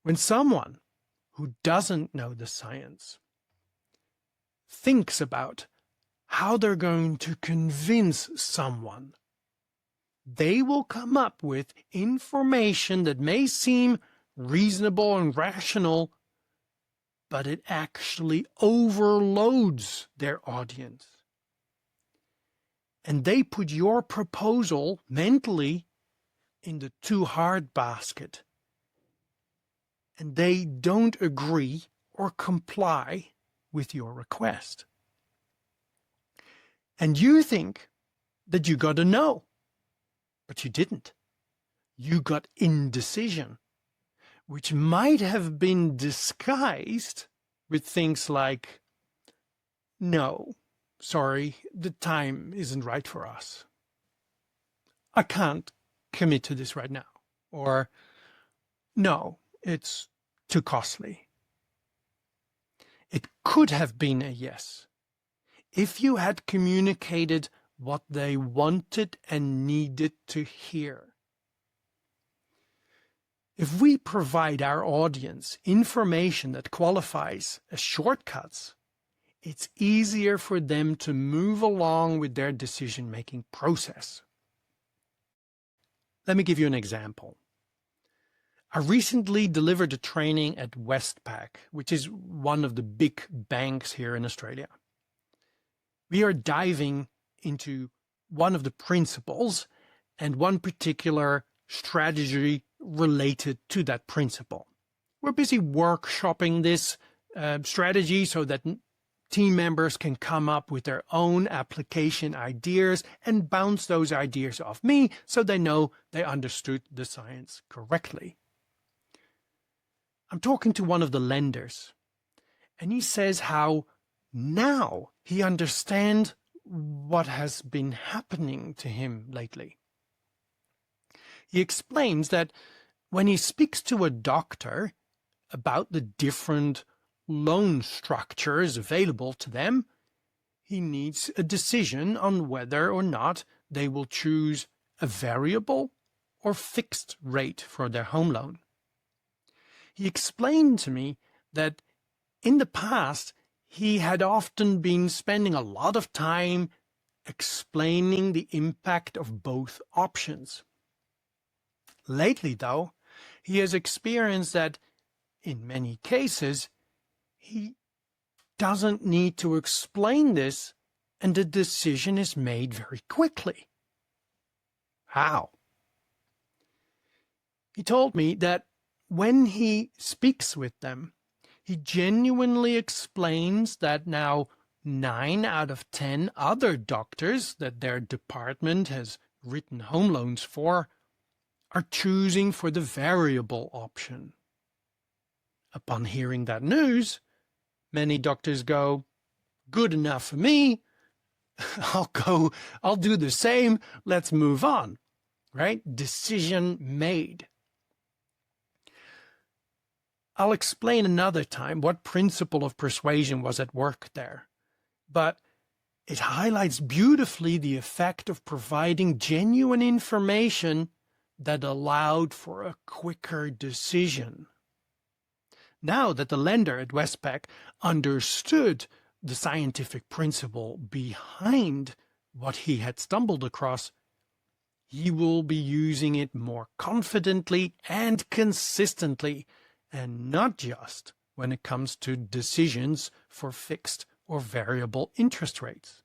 When someone who doesn't know the science thinks about how they're going to convince someone, they will come up with information that may seem reasonable and rational, but it actually overloads their audience. And they put your proposal mentally in the too hard basket. And they don't agree or comply with your request. And you think that you got a no, but you didn't. You got indecision, which might have been disguised with things like, no, sorry, the time isn't right for us. I can't commit to this right now. Or, no, it's too costly. It could have been a yes if you had communicated what they wanted and needed to hear. If we provide our audience information that qualifies as shortcuts, it's easier for them to move along with their decision-making process. Let me give you an example. I recently delivered a training at Westpac, which is one of the big banks here in Australia. We are diving into one of the principles and one particular strategy related to that principle. We're busy workshopping this strategy so that team members can come up with their own application ideas and bounce those ideas off me so they know they understood the science correctly. I'm talking to one of the lenders, and he says how now he understands what has been happening to him lately. He explains that when he speaks to a doctor about the different loan structures available to them, he needs a decision on whether or not they will choose a variable or fixed rate for their home loan. He explained to me that in the past, he had often been spending a lot of time explaining the impact of both options. Lately, though, he has experienced that in many cases, he doesn't need to explain this, and the decision is made very quickly. How? He told me that when he speaks with them, he genuinely explains that now 9 out of 10 other doctors that their department has written home loans for are choosing for the variable option. Upon hearing that news, many doctors go, good enough for me, I'll do the same, let's move on, right? Decision made. I'll explain another time what principle of persuasion was at work there, but it highlights beautifully the effect of providing genuine information that allowed for a quicker decision. Now that the lender at Westpac understood the scientific principle behind what he had stumbled across, he will be using it more confidently and consistently, and not just when it comes to decisions for fixed or variable interest rates.